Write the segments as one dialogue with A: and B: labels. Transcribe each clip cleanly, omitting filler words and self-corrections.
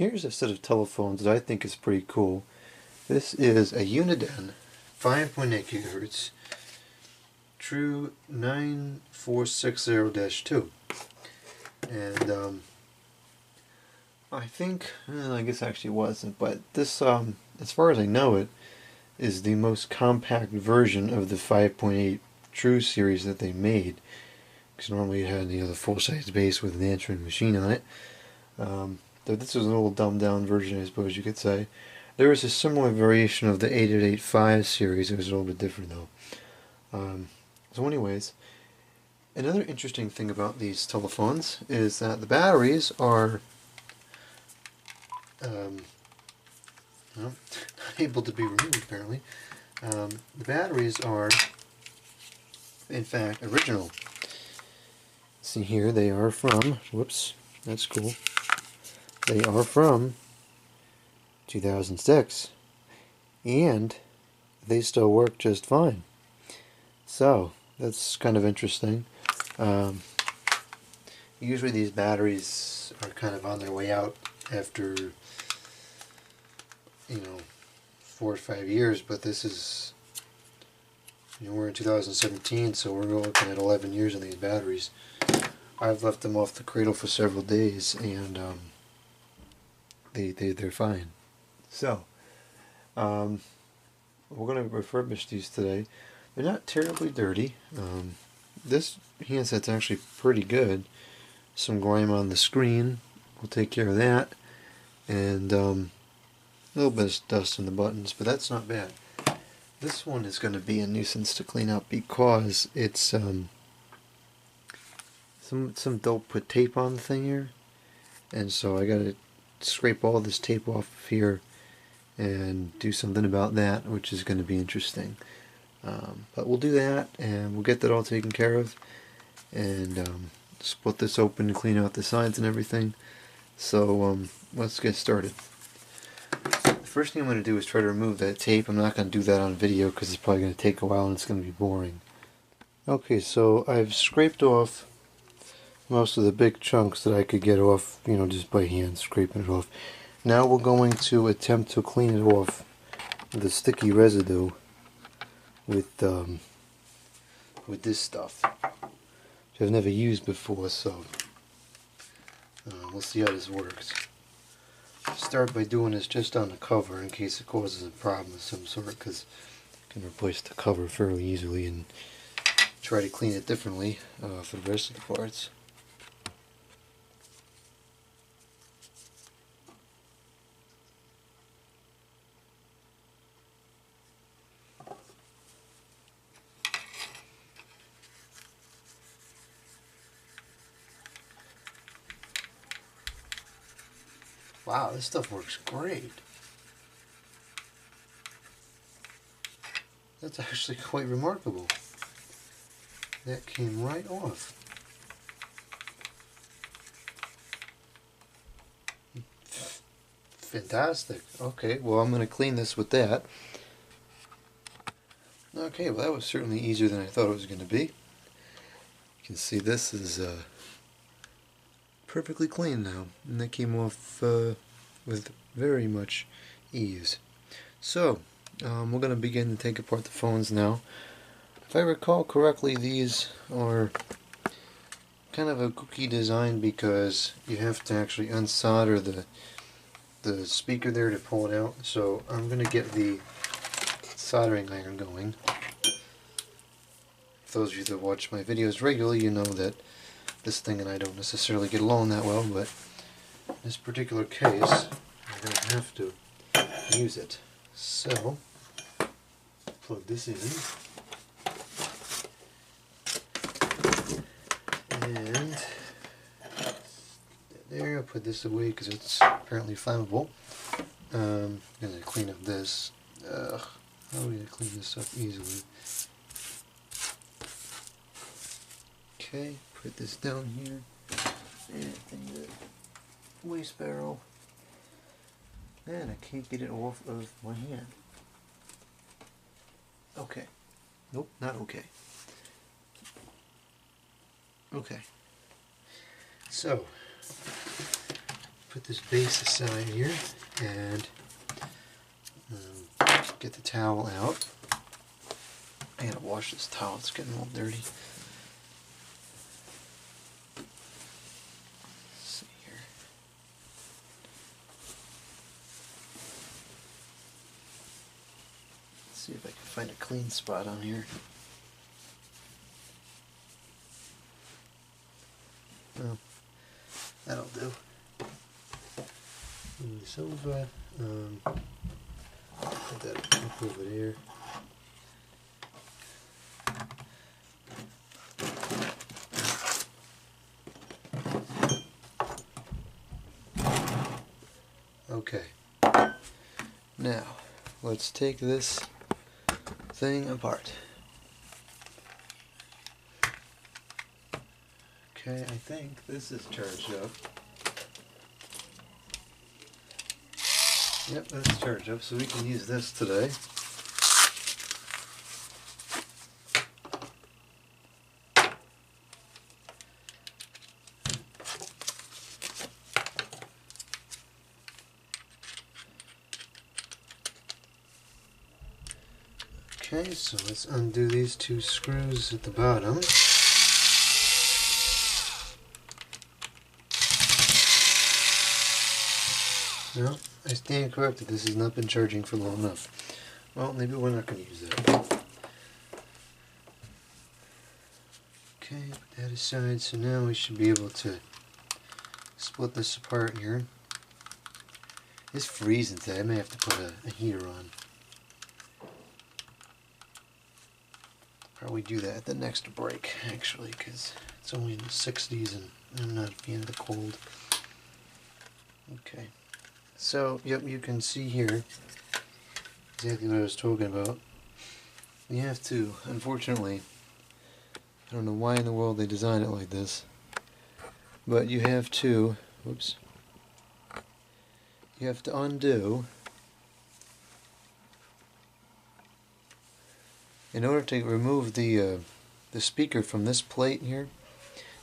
A: Here's a set of telephones that I think is pretty cool. This is a Uniden 5.8 GHz TRU9460-2, and I think, I guess actually it wasn't, but this, as far as I know it, is the most compact version of the 5.8 TRU series that they made. Because normally it had the full-size base with an answering machine on it. So this was an old dumbed-down version, I suppose you could say. There is a similar variation of the 8885 series. It was a little bit different though. So anyways, another interesting thing about these telephones is that the batteries are not able to be removed apparently. The batteries are in fact original. See here, they are from, whoops, that's cool. They are from 2006, and they still work just fine. So that's kind of interesting. Usually these batteries are kind of on their way out after 4 or 5 years, but this is, we're in 2017, so we're looking at 11 years on these batteries. I've left them off the cradle for several days, and they're fine. So we're going to refurbish these today. They're not terribly dirty. This handset's actually pretty good. Some grime on the screen, we'll take care of that, and a little bit of dust in the buttons, but that's not bad. This one is going to be a nuisance to clean up because it's some dope put tape on the thing here, and so I got to scrape all this tape off of here and do something about that, which is going to be interesting. But we'll do that, and we'll get that all taken care of, and split this open and clean out the sides and everything. So let's get started. The first thing I'm going to do is try to remove that tape. I'm not going to do that on video because it's probably going to take a while and it's going to be boring. Okay, so I've scraped off most of the big chunks that I could get off, just by hand scraping it off. Now we're going to attempt to clean it off the sticky residue with this stuff, which I've never used before, so we'll see how this works. Start by doing this just on the cover in case it causes a problem of some sort, because I can replace the cover fairly easily and try to clean it differently for the rest of the parts. Wow, this stuff works great. That's actually quite remarkable. That came right off. Fantastic. Okay, well I'm going to clean this with that. Okay, well that was certainly easier than I thought it was going to be. You can see this is perfectly clean now, and that came off with very much ease. So we're going to begin to take apart the phones now. If I recall correctly, these are kind of a kooky design because you have to actually unsolder the speaker there to pull it out. So I'm going to get the soldering iron going. For those of you that watch my videos regularly, you know that this thing and I don't necessarily get along that well, but in this particular case, I'm going to have to use it. So, plug this in, and there, I'll put this away because it's apparently flammable. I'm going to clean up this. How are we going to clean this up easily? Okay, put this down here, and in the waste barrel, and I can't get it off of my hand. Okay, nope, not okay. Okay, so put this base aside here and get the towel out. I gotta wash this towel, it's getting all dirty. Let's see here. Let's see if I can find a clean spot on here. Well, that'll do. Move this over. Put that up over there. Okay. Now, let's take this thing apart. Okay, I think this is charged up. Yep, that's charged up, so we can use this today. Okay, so let's undo these two screws at the bottom. No, I stand corrected. This has not been charging for long enough. Well, maybe we're not going to use that. Okay, put that aside. So now we should be able to split this apart here. It's freezing today. I may have to put a heater on. Probably do that at the next break, actually, because it's only in the 60s and I'm not a fan of the cold. Okay. So, yep, you can see here exactly what I was talking about. You have to, unfortunately, I don't know why in the world they designed it like this, but you have to, whoops, you have to undo, in order to remove the speaker from this plate here,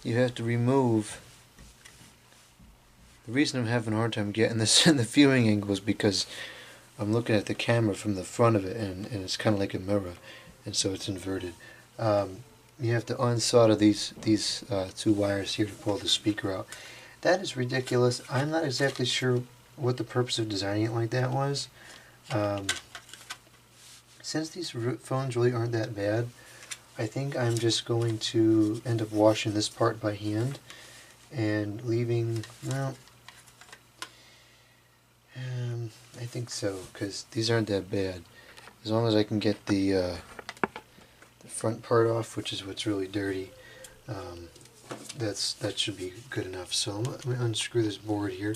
A: you have to remove. The reason I'm having a hard time getting this in the viewing angle is because I'm looking at the camera from the front of it, and it's kind of like a mirror, and so it's inverted. You have to unsolder these two wires here to pull the speaker out. That is ridiculous. I'm not exactly sure what the purpose of designing it like that was. Since these phones really aren't that bad, I think I'm just going to end up washing this part by hand and leaving, well, I think so, because these aren't that bad. As long as I can get the front part off, which is what's really dirty, that should be good enough. So I'm going to unscrew this board here.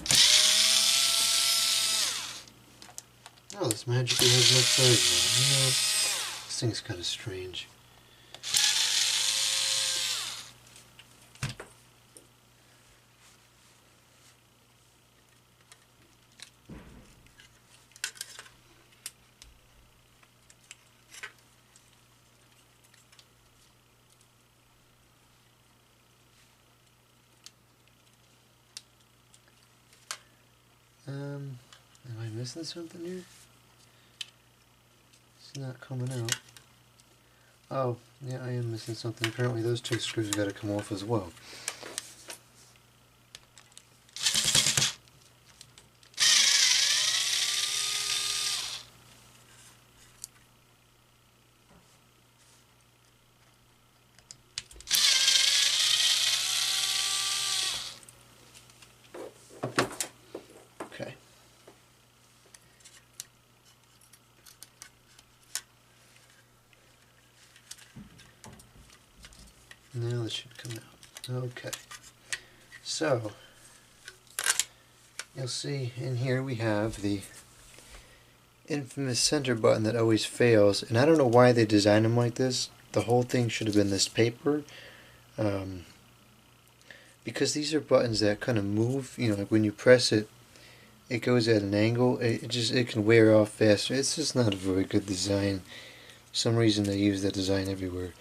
A: Oh, this magically has no charge now. This thing's kind of strange. Am I missing something here? It's not coming out. Oh, yeah, I am missing something. Apparently those two screws have got to come off as well. Okay. Now this should come out. Okay. So, you'll see in here we have the infamous center button that always fails, and I don't know why they designed them like this. The whole thing should have been this paper, because these are buttons that kind of move, you know, like when you press it, it goes at an angle. It can wear off faster. It's just not a very good design. For some reason they use that design everywhere.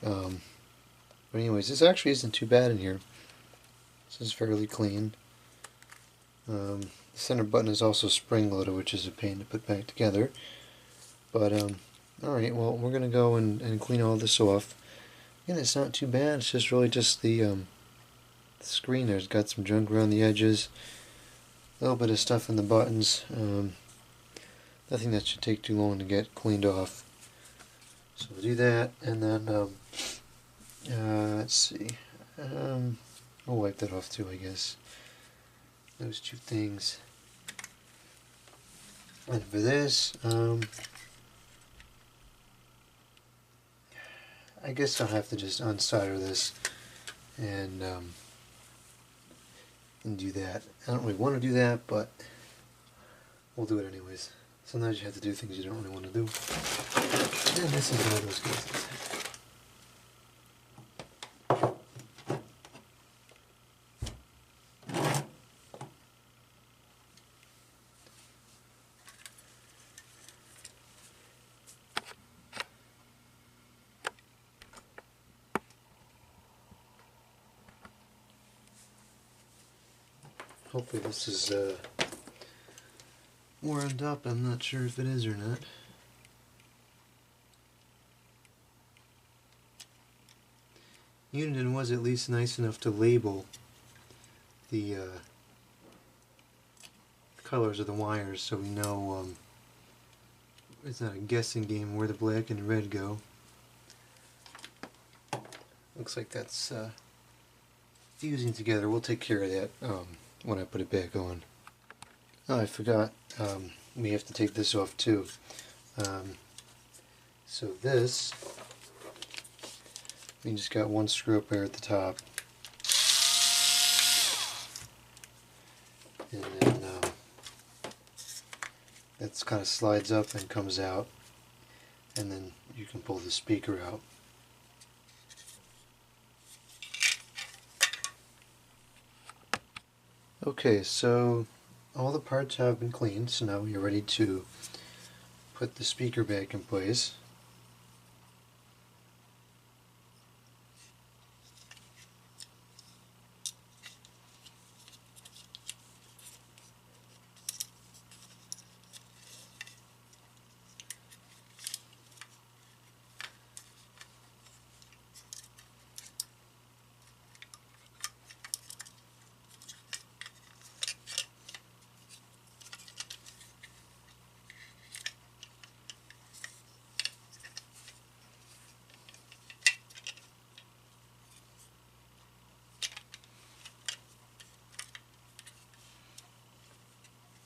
A: But anyways, this actually isn't too bad in here. This is fairly clean. The center button is also spring-loaded, which is a pain to put back together. But, alright, well, we're going to go and clean all this off. Again, it's not too bad. It's just really just the screen there's got some junk around the edges. A little bit of stuff in the buttons. Nothing that should take too long to get cleaned off. So we'll do that, and then, let's see. I'll wipe that off too, I guess. Those two things. And for this, I guess I'll have to just unsolder this and do that. I don't really want to do that, but we'll do it anyways. Sometimes you have to do things you don't really want to do. And this is one of those cases. Hopefully this is warmed up. I'm not sure if it is or not. Uniden was at least nice enough to label the colors of the wires so we know it's not a guessing game where the black and red go. Looks like that's fusing together. We'll take care of that when I put it back on. Oh, I forgot. We have to take this off too. So this, we just got one screw up there at the top, and then that kind of slides up and comes out, and then you can pull the speaker out. Okay, so all the parts have been cleaned, so now we're ready to put the speaker back in place.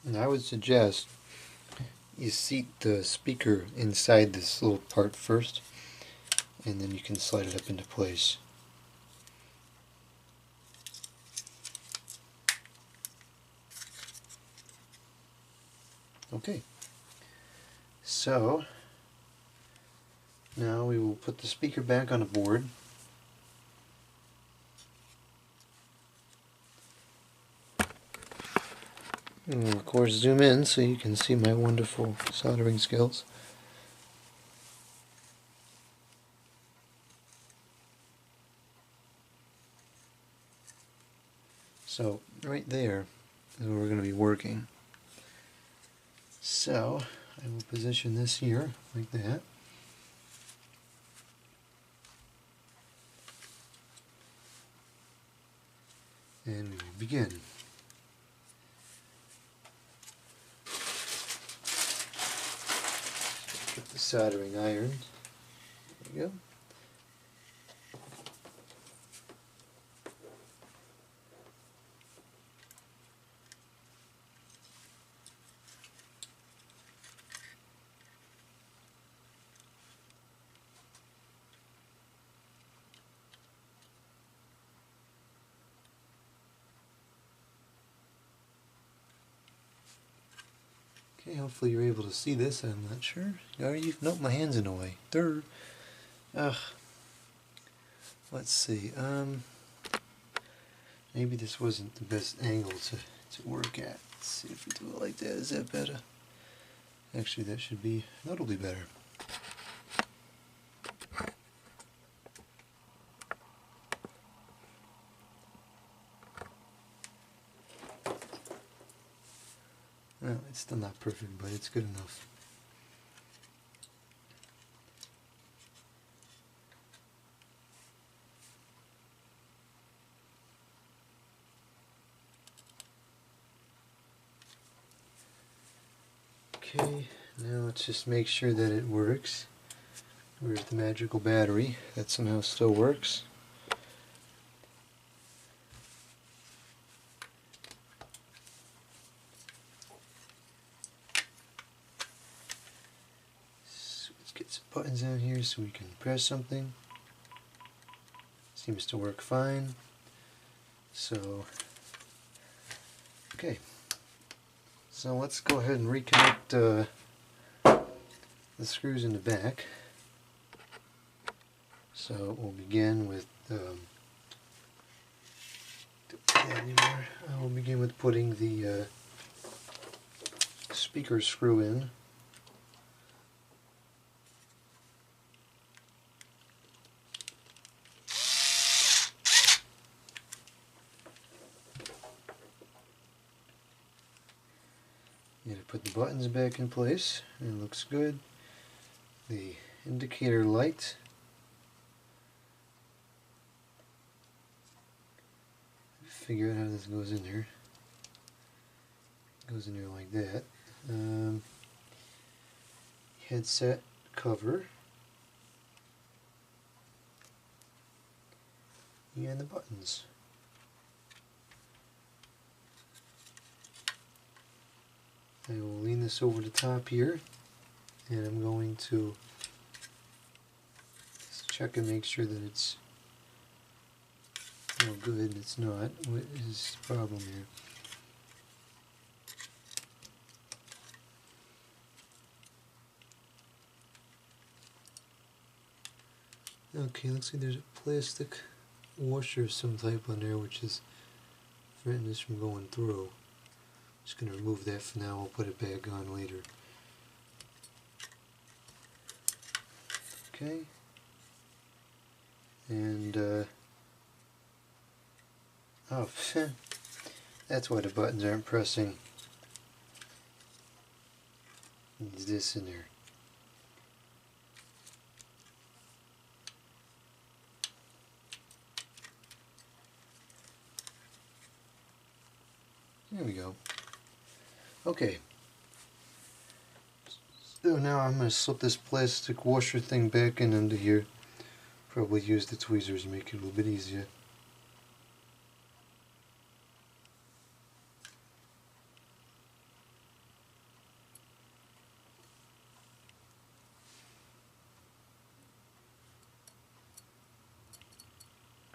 A: And I would suggest you seat the speaker inside this little part first, and then you can slide it up into place. Okay, so now we will put the speaker back on the board. And we'll of course zoom in so you can see my wonderful soldering skills. So right there is where we're going to be working. So I will position this here like that. And we begin. Get the soldering iron. There we go. Okay, hopefully you're able to see this. I'm not sure. Are you? Nope, my hand's in the way. Third. Ugh. Let's see. Maybe this wasn't the best angle to work at. Let's see if we do it like that. Is that better? Actually, that should be notably better. Well, it's still not perfect, but it's good enough. Okay, now let's just make sure that it works. Where's the magical battery? That somehow still works. So let's get some buttons on here so we can press something. Seems to work fine. So, okay. So let's go ahead and reconnect the screws in the back. So we'll begin with we'll begin with putting the speaker screw in. You gotta put the buttons back in place, and it looks good. The indicator light. Figure out how this goes in there. It goes in there like that. Headset cover. And the buttons. I will lean this over the top here, and I'm going to just check and make sure that it's all good. It's not. What is the problem here? Okay, looks like there's a plastic washer of some type on there which is preventing this from going through. Just going to remove that for now. I'll put it back on later. Okay. And, oh, that's why the buttons aren't pressing. Needs this in there. There we go. Okay. So now I'm going to slip this plastic washer thing back in under here. Probably use the tweezers to make it a little bit easier.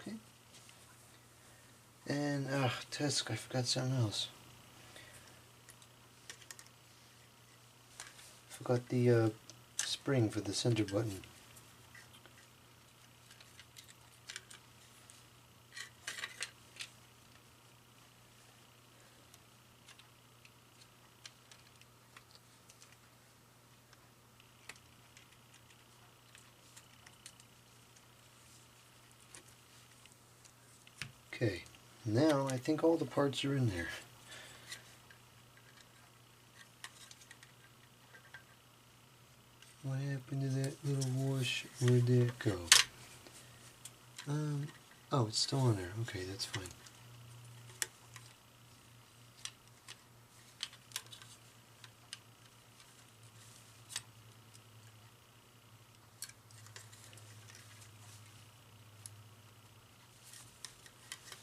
A: Okay. And, Tusk, I forgot something else. Forgot the spring for the center button. Okay, now I think all the parts are in there. What happened to that little wash? Where'd that go? Oh, it's still on there. Okay, that's fine.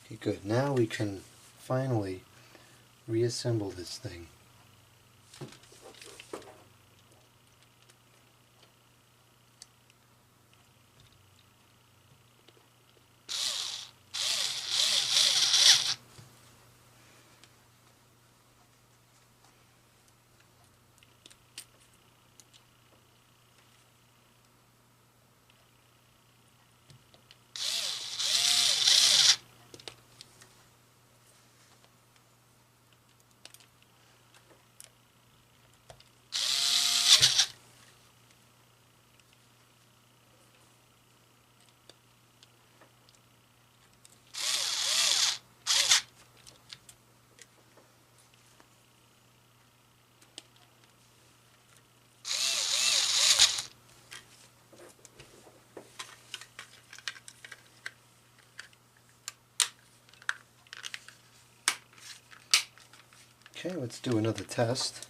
A: Okay, good. Now we can finally reassemble this thing. Okay, let's do another test.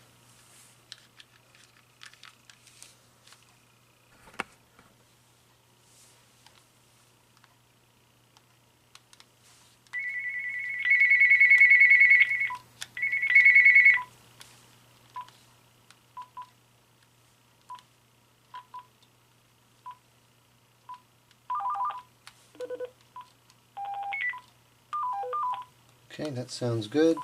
A: Okay, that sounds good.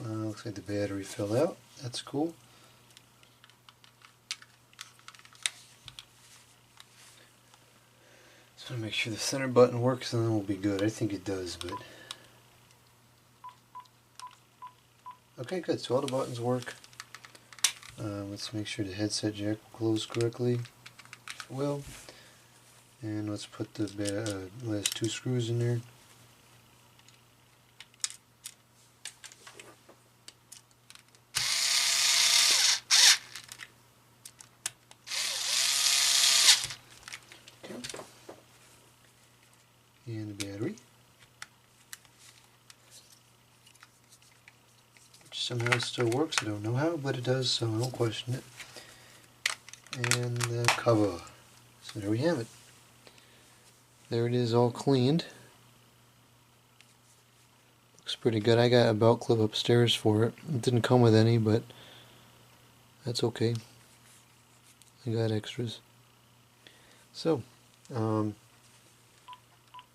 A: Looks like the battery fell out. That's cool. Just want to make sure the center button works and then we'll be good. I think it does, but... Okay, good. So all the buttons work. Let's make sure the headset jack closed correctly. It will. And let's put the last 2 screws in there. Okay. And the battery. Which somehow still works. I don't know how, but it does, so I don't question it. And the cover. So there we have it. There it is, all cleaned. Looks pretty good. I got a belt clip upstairs for it. It didn't come with any, but that's okay. I got extras. So,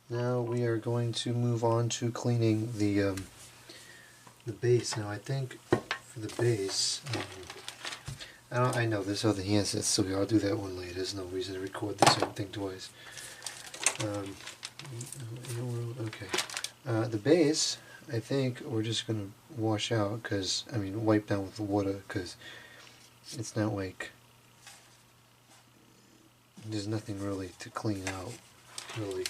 A: now we are going to move on to cleaning the base. Now I think for the base, I know there's other handsets, so I'll do that one later. There's no reason to record the same thing twice. Okay. The base, I think we're just going to wash out, wipe down with the water, because it's not like there's nothing really to clean out, really.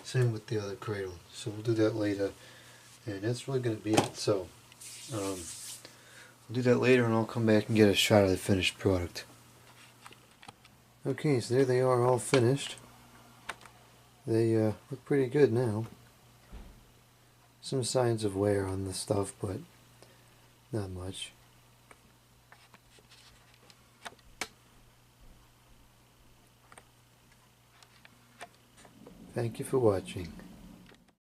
A: Same with the other cradle. So we'll do that later, and that's really going to be it. So, we'll do that later, and I'll come back and get a shot of the finished product. Okay, so there they are, all finished. They look pretty good now. Some signs of wear on the stuff, but not much. Thank you for watching.